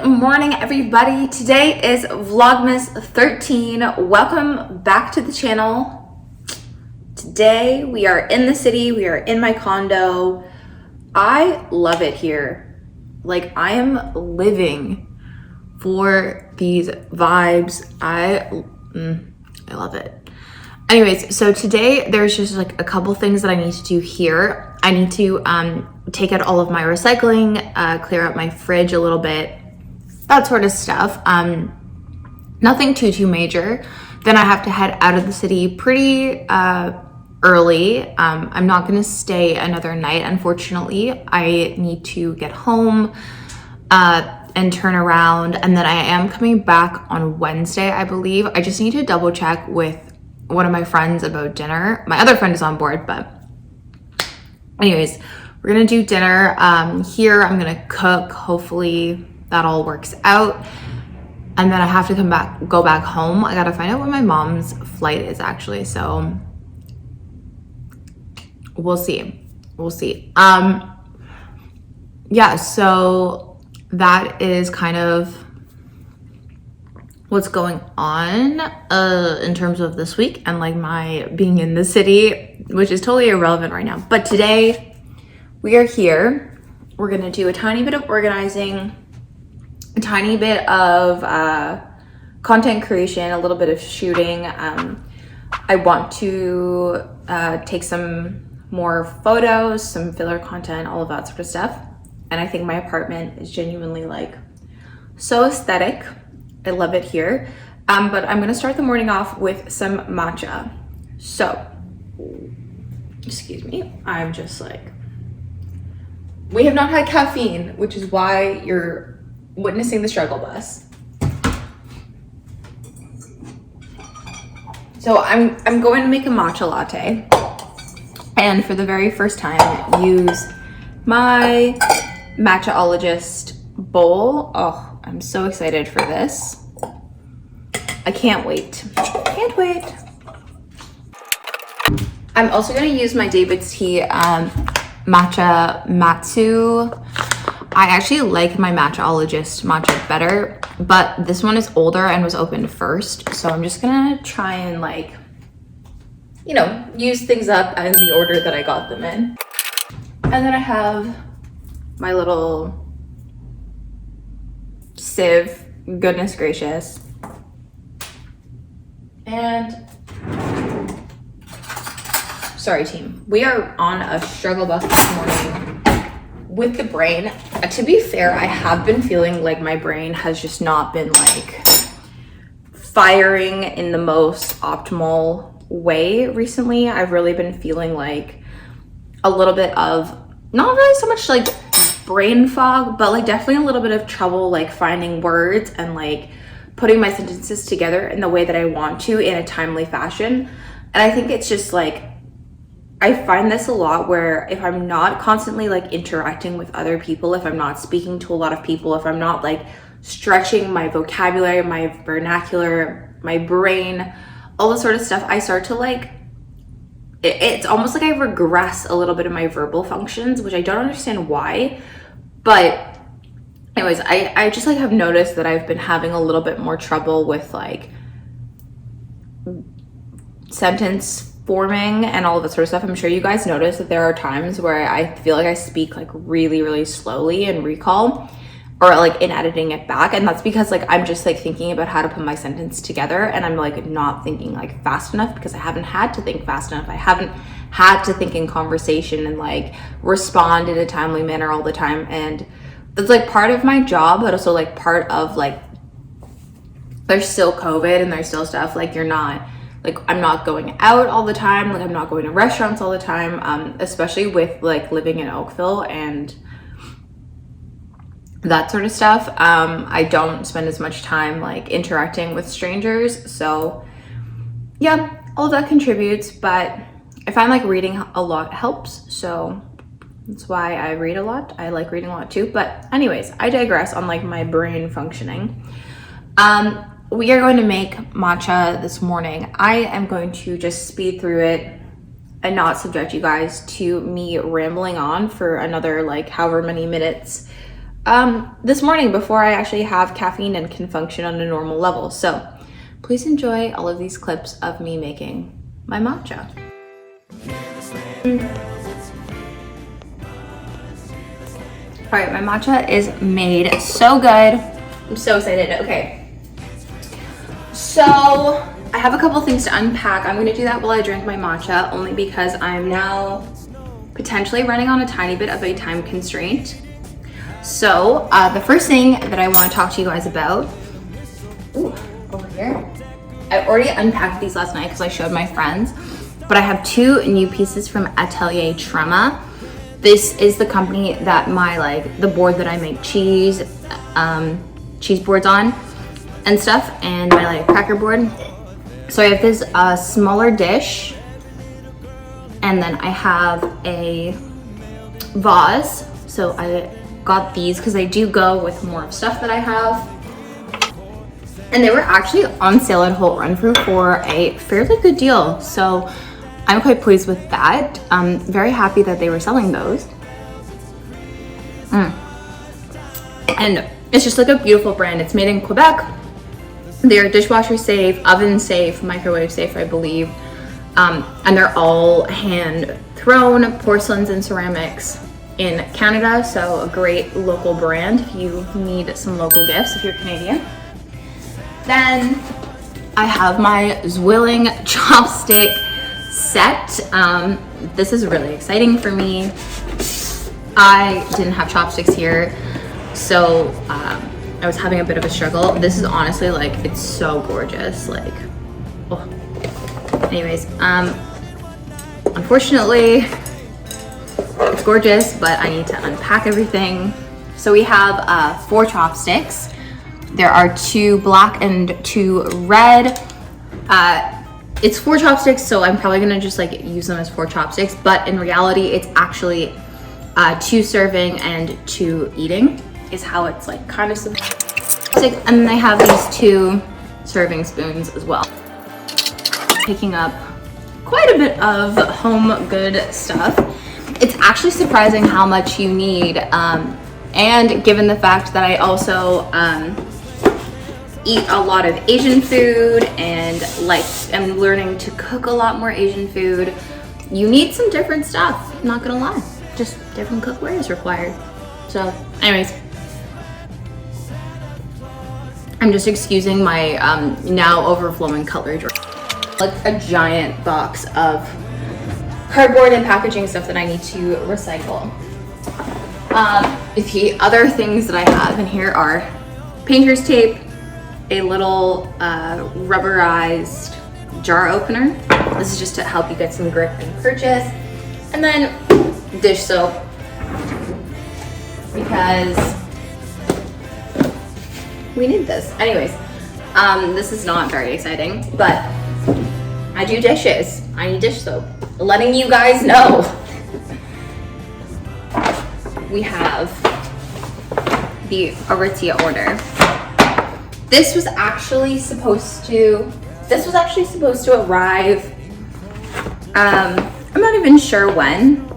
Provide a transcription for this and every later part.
morning, everybody. Today is Vlogmas 13. Welcome back to the channel. Today we are in the city. We are in my condo. I love it here. Like, I am living for these vibes. I love it. Anyways, so today there's just like a couple things that I need to do here. I need to take out all of my recycling, clear out my fridge a little bit, that sort of stuff. Nothing too major. Then I have to head out of the city pretty early. I'm not gonna stay another night, unfortunately. I need to get home and turn around, and then I am coming back on Wednesday, I believe. I just need to double check with one of my friends about dinner. My other friend is on board, but anyways, we're gonna do dinner here. I'm gonna cook. Hopefully that all works out. And then I have to go back home. I gotta find out when my mom's flight is actually, so we'll see. Yeah, so that is kind of what's going on in terms of this week and like my being in the city, which is totally irrelevant right now. But today we are here. We're gonna do a tiny bit of organizing, a tiny bit of content creation, a little bit of shooting. I want to take some more photos, some filler content, all of that sort of stuff. And I think my apartment is genuinely like so aesthetic. I love it here. But I'm gonna start the morning off with some matcha. So, excuse me, I'm just like, we have not had caffeine, which is why you're witnessing the struggle bus. So I'm going to make a matcha latte. And for the very first time, use my matchaologist bowl. Oh, I'm so excited for this. I can't wait. Can't wait. I'm also gonna use my David's Tea matcha matsu. I actually like my matchaologist matcha better, but this one is older and was opened first. So I'm just gonna try and like, you know, use things up in the order that I got them in. And then I have my little sieve, goodness gracious. And sorry team, we are on a struggle bus this morning with the brain. To be fair, I have been feeling like my brain has just not been like firing in the most optimal way recently. I've really been feeling like a little bit of, not really so much like brain fog, but like definitely a little bit of trouble like finding words and like putting my sentences together in the way that I want to in a timely fashion. And I think it's just like, I find this a lot where if I'm not constantly like interacting with other people, if I'm not speaking to a lot of people, if I'm not like stretching my vocabulary, my vernacular, my brain, all this sort of stuff, I start to like, it's almost like I regress a little bit of my verbal functions, which I don't understand why. But anyways, I just like have noticed that I've been having a little bit more trouble with like sentence forming and all of that sort of stuff. I'm sure you guys notice that there are times where I feel like I speak like really slowly in recall or like in editing it back. And that's because like I'm just like thinking about how to put my sentence together, and I'm like not thinking like fast enough because I haven't had to think fast enough. I haven't had to think in conversation and like respond in a timely manner all the time. And it's like part of my job, but also like part of like, there's still COVID and there's still stuff like you're not, like I'm not going out all the time. Like I'm not going to restaurants all the time, especially with like living in Oakville and that sort of stuff. I don't spend as much time like interacting with strangers. So yeah, all of that contributes, but I find like reading a lot helps. So that's why I read a lot. I like reading a lot too. But anyways, I digress on like my brain functioning. We are going to make matcha this morning. I am going to just speed through it and not subject you guys to me rambling on for another like however many minutes this morning before I actually have caffeine and can function on a normal level. So please enjoy all of these clips of me making my matcha. All right, my matcha is made. So good. I'm so excited. Okay. So I have a couple things to unpack. I'm gonna do that while I drink my matcha, only because I'm now potentially running on a tiny bit of a time constraint. So the first thing that I want to talk to you guys about, over here. I already unpacked these last night because I showed my friends, but I have 2 new pieces from Atelier Trema. This is the company that the board that I make cheese boards on and stuff, and my cracker board. So I have this smaller dish, and then I have a vase. So I got these because they do go with more of stuff that I have. And they were actually on sale at Holt Renfrew for a fairly good deal. So I'm quite pleased with that. I'm very happy that they were selling those. And it's just like a beautiful brand. It's made in Quebec. They're dishwasher safe, oven safe, microwave safe, I believe. And they're all hand thrown porcelains and ceramics in Canada. So a great local brand if you need some local gifts if you're Canadian. Then I have my Zwilling chopstick set. This is really exciting for me. I didn't have chopsticks here, so I was having a bit of a struggle. This is honestly it's so gorgeous. Anyways, unfortunately, it's gorgeous, but I need to unpack everything. So we have 4 chopsticks. There are 2 black and 2 red. It's 4 chopsticks, so I'm probably gonna just use them as 4 chopsticks, but in reality, it's actually 2 serving and 2 eating is how it's kind of supposed. And then I have these 2 serving spoons as well. Picking up quite a bit of home good stuff. It's actually surprising how much you need, and given the fact that I also eat a lot of Asian food and I'm learning to cook a lot more Asian food, you need some different stuff, not gonna lie. Just different cookware is required. So anyways, I'm just excusing my now overflowing cutlery drawer. A giant box of cardboard and packaging stuff that I need to recycle. The other things that I have in here are painter's tape, a little rubberized jar opener. This is just to help you get some grip and purchase. And then dish soap, because we need this. Anyways, this is not very exciting, but I do dishes. I need dish soap. Letting you guys know. We have the Aritzia order. This was actually supposed to arrive, I'm not even sure when,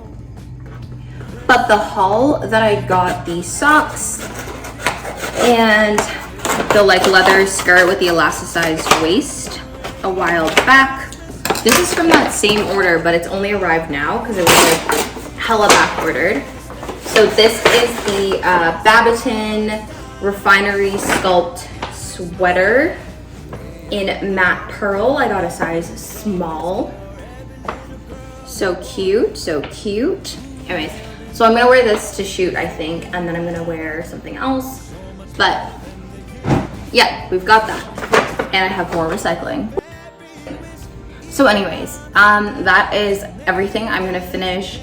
but the haul that I got the socks and the leather skirt with the elasticized waist a while back. This is from that same order, but it's only arrived now because it was hella back ordered. So this is the Babaton Refinery Sculpt sweater in matte pearl. I got a size small. So cute, so cute. Anyways, so I'm gonna wear this to shoot, I think, and then I'm gonna wear something else. But yeah, we've got that. And I have more recycling. So anyways, that is everything. I'm gonna finish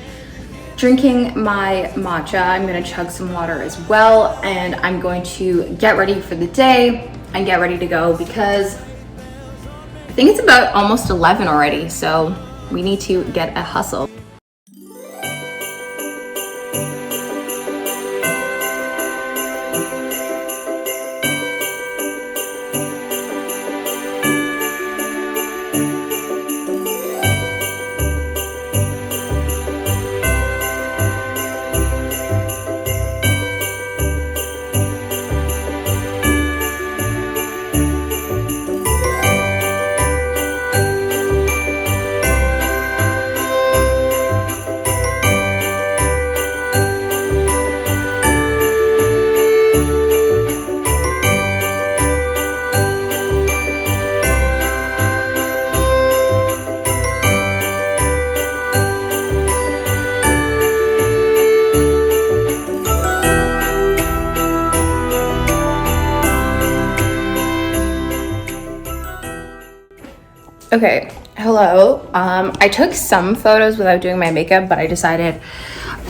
drinking my matcha. I'm gonna chug some water as well, and I'm going to get ready for the day and get ready to go because I think it's about almost 11 already, so we need to get a hustle. Okay, hello. I took some photos without doing my makeup, but I decided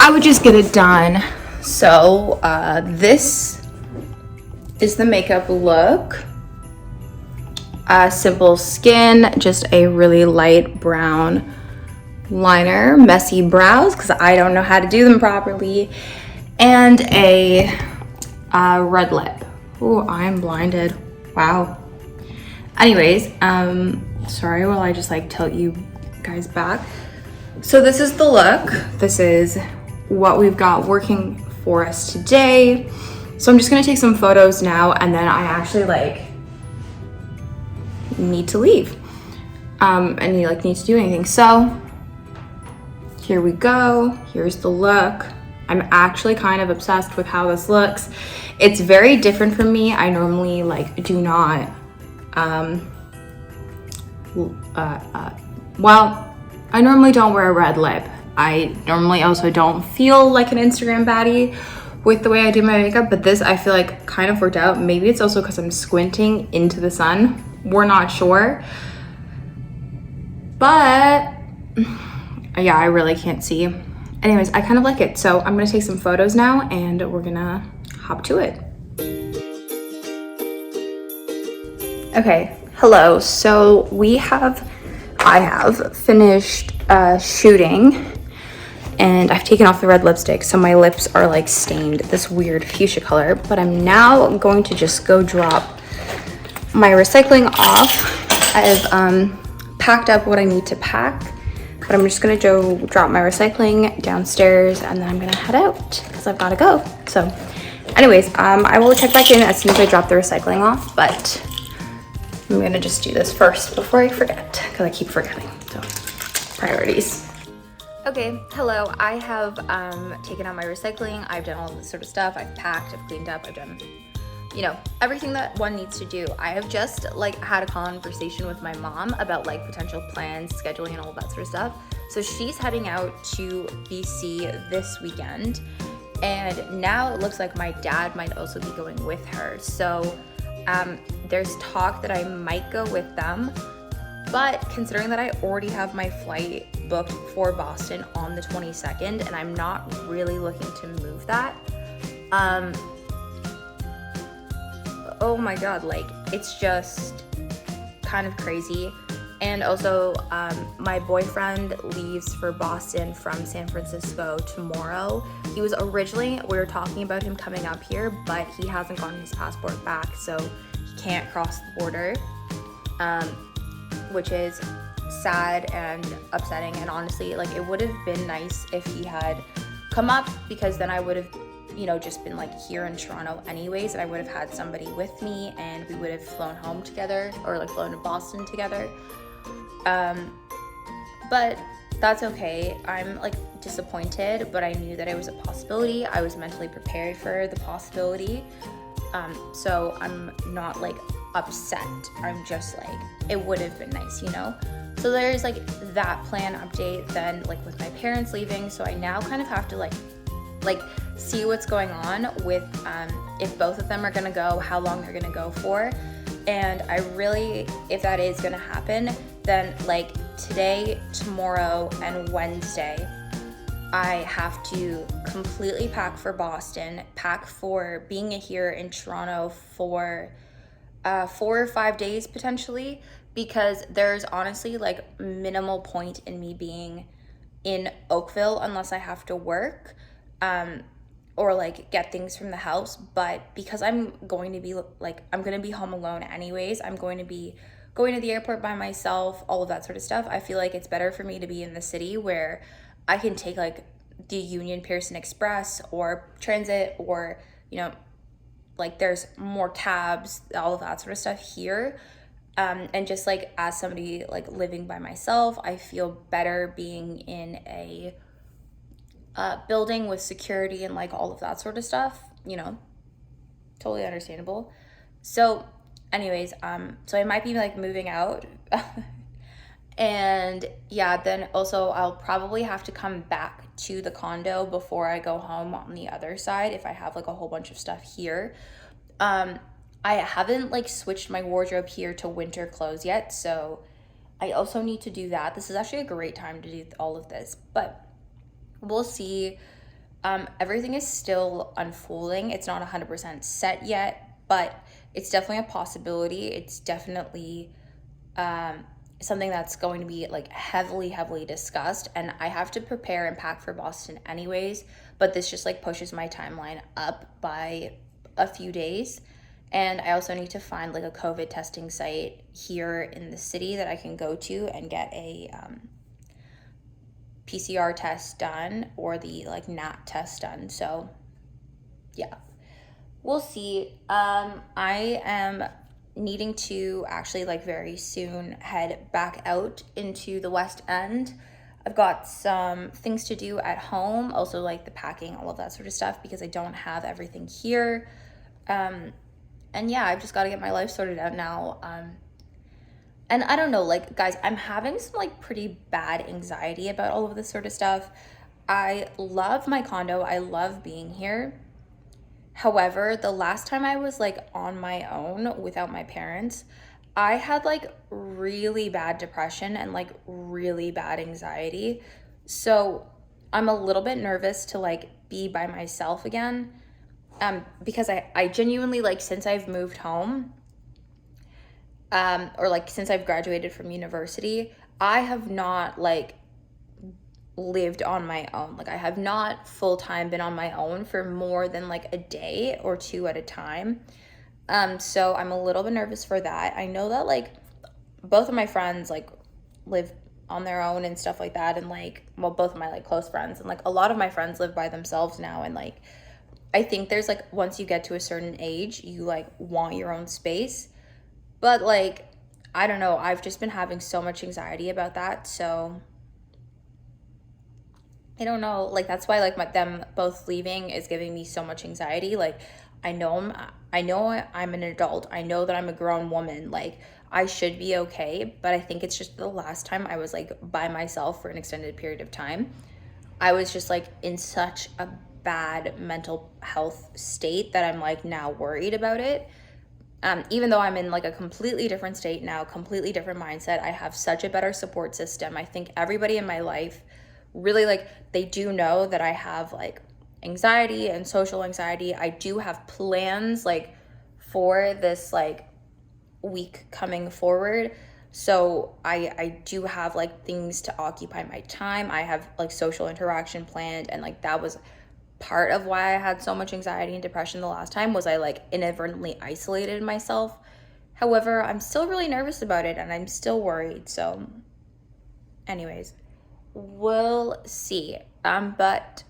I would just get it done. So, this is the makeup look. Simple skin, just a really light brown liner, messy brows because I don't know how to do them properly, and a red lip. Oh, I'm blinded. Wow. Anyways, sorry while I just like tilt you guys back. So this is the look. This is what we've got working for us today. So I'm just gonna take some photos now, and then I actually like need to leave. And you like need to do anything. So here we go. Here's the look. I'm actually kind of obsessed with how this looks. It's very different from me. I normally like do not well, I normally don't wear a red lip. I normally also don't feel like an Instagram baddie with the way I do my makeup, but this I feel like kind of worked out. Maybe it's also because I'm squinting into the sun. We're not sure. But yeah, I really can't see. Anyways, I kind of like it. So I'm gonna take some photos now and we're gonna hop to it. Okay, hello. So I have finished shooting and I've taken off the red lipstick. So my lips are like stained this weird fuchsia color, but I'm now going to just go drop my recycling off. I've packed up what I need to pack, but I'm just gonna go drop my recycling downstairs and then I'm gonna head out because I've gotta go. So anyways, I will check back in as soon as I drop the recycling off, but I'm gonna just do this first before I forget because I keep forgetting, so priorities. Okay, hello, I have taken out my recycling. I've done all this sort of stuff. I've packed, I've cleaned up, I've done, you know, everything that one needs to do. I have just like had a conversation with my mom about like potential plans, scheduling and all that sort of stuff. So she's heading out to BC this weekend, and now it looks like my dad might also be going with her. So there's talk that I might go with them, but considering that I already have my flight booked for Boston on the 22nd and I'm not really looking to move that, oh my god, like it's just kind of crazy. And also my boyfriend leaves for Boston from San Francisco tomorrow. We were talking about him coming up here, but he hasn't gotten his passport back, so he can't cross the border, which is sad and upsetting. And honestly, like it would have been nice if he had come up, because then I would have, you know, just been like here in Toronto anyways, and I would have had somebody with me and we would have flown home together, or like flown to Boston together. But that's okay. I'm like disappointed, but I knew that it was a possibility. I was mentally prepared for the possibility. So I'm not like upset. I'm just like, it would have been nice, you know? So there's like that plan update, then like with my parents leaving. So I now kind of have to like see what's going on with if both of them are gonna go, how long they're gonna go for. And I really, if that is gonna happen, then like today, tomorrow, and Wednesday, I have to completely pack for Boston, pack for being here in Toronto for 4 or 5 days potentially, because there's honestly like minimal point in me being in Oakville unless I have to work or like get things from the house. But because I'm going to be like, I'm going to be home alone anyways, I'm going to be going to the airport by myself, all of that sort of stuff. I feel like it's better for me to be in the city where I can take like the Union Pearson Express or transit, or, you know, like there's more cabs, all of that sort of stuff here. And just like as somebody like living by myself, I feel better being in a building with security and like all of that sort of stuff, you know, totally understandable. So anyways, so I might be like moving out. And yeah, then also I'll probably have to come back to the condo before I go home on the other side if I have like a whole bunch of stuff here. I haven't like switched my wardrobe here to winter clothes yet, so I also need to do that. This is actually a great time to do all of this, but we'll see. Everything is still unfolding. It's not 100% set yet, but it's definitely a possibility. It's definitely something that's going to be like heavily discussed, and I have to prepare and pack for Boston anyways, but this just like pushes my timeline up by a few days. And I also need to find like a COVID testing site here in the city that I can go to and get a PCR test done, or the like NAT test done. So yeah, we'll see. I am needing to actually like very soon head back out into the West End. I've got some things to do at home, also like the packing, all of that sort of stuff, because I don't have everything here. And yeah, I've just got to get my life sorted out now. And I don't know, like, guys, I'm having some like pretty bad anxiety about all of this sort of stuff. I love my condo. I love being here. However, the last time I was like on my own without my parents, I had like really bad depression and like really bad anxiety. So I'm a little bit nervous to like be by myself again. Because I genuinely, like, since I've moved home, or like since I've graduated from university, I have not like lived on my own. Like, I have not full-time been on my own for more than like a day or two at a time. So I'm a little bit nervous for that. I know that like both of my friends like live on their own and stuff like that, and like, well, both of my like close friends, and like a lot of my friends live by themselves now, and like I think there's like, once you get to a certain age, you like want your own space. But like, I don't know, I've just been having so much anxiety about that. So I don't know, like that's why like them both leaving is giving me so much anxiety. Like, I know I'm an adult. I know that I'm a grown woman. Like, I should be okay, but I think it's just the last time I was like by myself for an extended period of time, I was just like in such a bad mental health state that I'm like now worried about it. Even though I'm in like a completely different state now, completely different mindset, I have such a better support system. I think everybody in my life really, like, they do know that I have like anxiety and social anxiety. I do have plans like for this like week coming forward. So I do have like things to occupy my time. I have like social interaction planned, and like that was part of why I had so much anxiety and depression the last time, was I like inadvertently isolated myself. However, I'm still really nervous about it and I'm still worried. So anyways, we'll see. But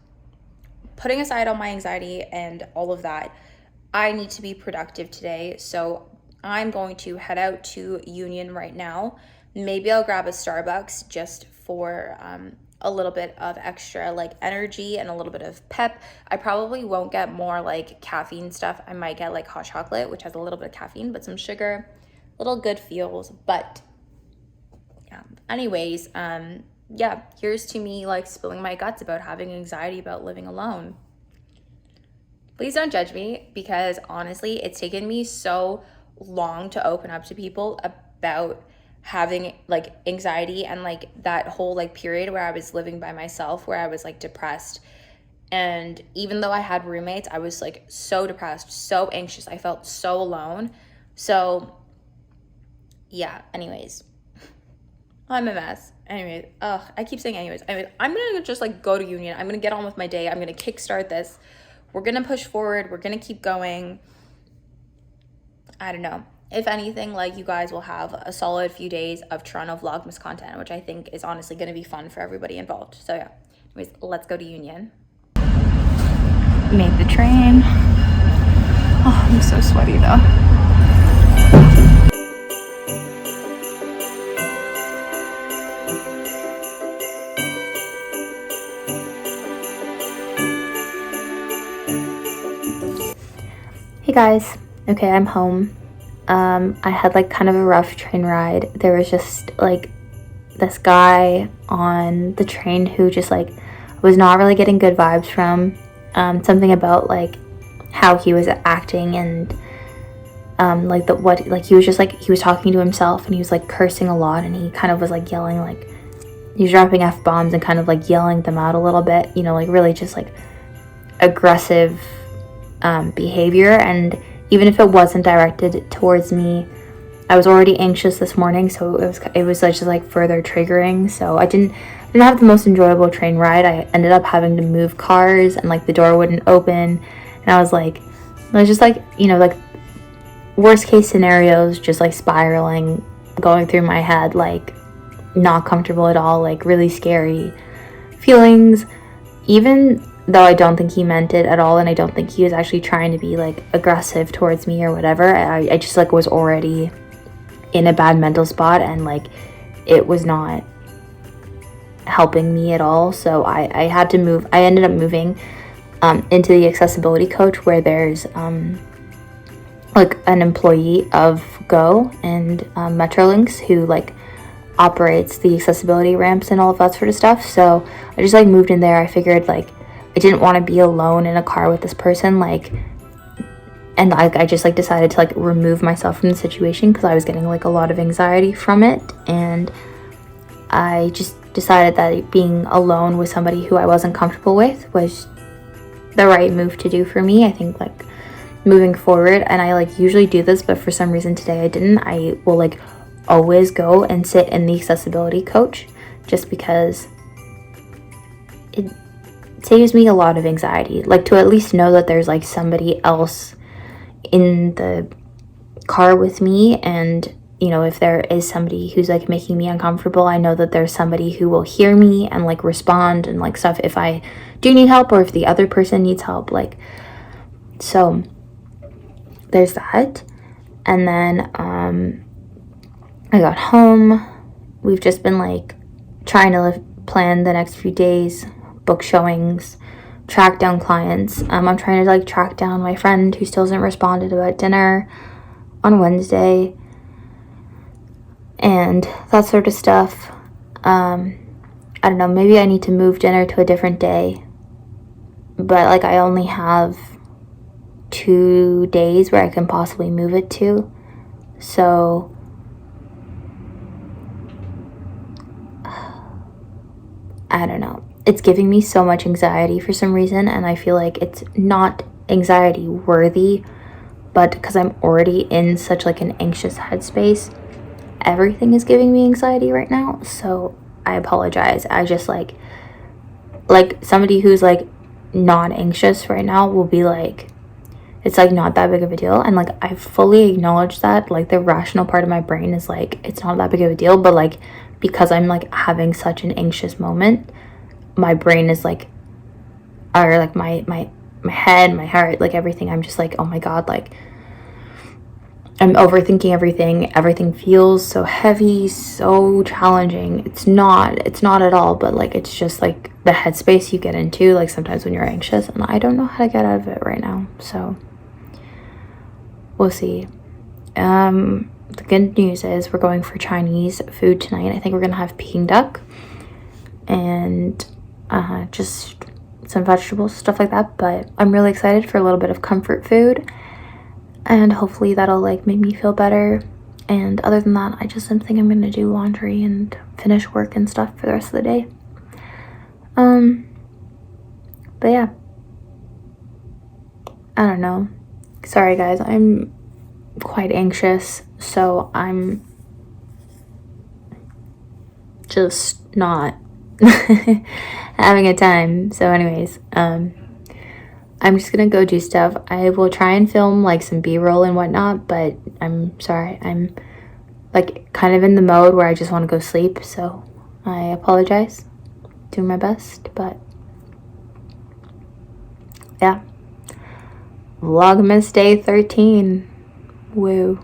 putting aside all my anxiety and all of that, I need to be productive today. So I'm going to head out to Union right now. Maybe I'll grab a Starbucks just for a little bit of extra like energy and a little bit of pep. I probably won't get more like caffeine stuff. I might get like hot chocolate, which has a little bit of caffeine but some sugar, little good feels. But yeah, anyways, yeah, here's to me like spilling my guts about having anxiety about living alone. Please don't judge me, because honestly, it's taken me so long to open up to people about having like anxiety, and like that whole like period where I was living by myself, where I was like depressed. And even though I had roommates, I was like so depressed, so anxious. I felt so alone. So yeah, anyways, I'm a mess. Anyways, I keep saying anyways. I'm gonna just like go to Union. I'm gonna get on with my day. I'm gonna kickstart this. We're gonna push forward. We're gonna keep going. I don't know. If anything, like, you guys will have a solid few days of Toronto Vlogmas content, which I think is honestly going to be fun for everybody involved. So yeah, anyways, let's go to Union. Made the train. Oh, I'm so sweaty though. Hey guys, okay, I'm home. I had like kind of a rough train ride. There was just like this guy on the train who just like was not really getting good vibes from. Something about like how he was acting and like he was just like, he was talking to himself and he was like cursing a lot, and he kind of was like yelling, like he was dropping F-bombs and kind of like yelling them out a little bit, you know, like really just like aggressive behavior. And even if it wasn't directed towards me, I was already anxious this morning, so it was just like further triggering. So I didn't have the most enjoyable train ride. I ended up having to move cars, and like the door wouldn't open, and I was just like, you know, like worst case scenarios just like spiraling, going through my head, like not comfortable at all, like really scary feelings, even though I don't think he meant it at all, and I don't think he was actually trying to be like aggressive towards me or whatever. I just like was already in a bad mental spot, and like it was not helping me at all. So I had to move. I ended up moving into the accessibility coach, where there's like an employee of Go and Metrolinx who like operates the accessibility ramps and all of that sort of stuff. So I just like moved in there. I figured like I didn't want to be alone in a car with this person, like, and I just like decided to like remove myself from the situation because I was getting like a lot of anxiety from it. And I just decided that being alone with somebody who I wasn't comfortable with was the right move to do for me. I think like moving forward, and I like usually do this, but for some reason today I didn't. I will like always go and sit in the accessibility coach just because it saves me a lot of anxiety, like to at least know that there's like somebody else in the car with me. And you know, if there is somebody who's like making me uncomfortable, I know that there's somebody who will hear me and like respond and like stuff if I do need help, or if the other person needs help, like. So there's that. And then I got home. We've just been like trying to plan the next few days, book showings, track down clients. I'm trying to like track down my friend who still hasn't responded about dinner on Wednesday and that sort of stuff. I don't know, maybe I need to move dinner to a different day, but like I only have 2 days where I can possibly move it to. So I don't know. It's giving me so much anxiety for some reason, and I feel like it's not anxiety worthy, but because I'm already in such like an anxious headspace, everything is giving me anxiety right now. So I apologize. I just like somebody who's like not anxious right now will be like, it's like not that big of a deal. And like I fully acknowledge that, like the rational part of my brain is like, it's not that big of a deal, but like because I'm like having such an anxious moment, my brain is like, or like my head, my heart, like everything, I'm just like, oh my god, like I'm overthinking everything feels so heavy, so challenging. It's not at all, but like it's just like the headspace you get into like sometimes when you're anxious, and I don't know how to get out of it right now. So we'll see. The good news is we're going for Chinese food tonight. I think we're gonna have Peking duck and just some vegetables, stuff like that. But I'm really excited for a little bit of comfort food, and hopefully that'll like make me feel better. And other than that, I just think I'm gonna do laundry and finish work and stuff for the rest of the day. But yeah, I don't know. Sorry guys, I'm quite anxious, so I'm just not having a time. So anyways, I'm just gonna go do stuff. I will try and film like some b-roll and whatnot, but I'm sorry, I'm like kind of in the mode where I just want to go sleep, so I apologize. Doing my best, but yeah. Vlogmas day 13. Woo.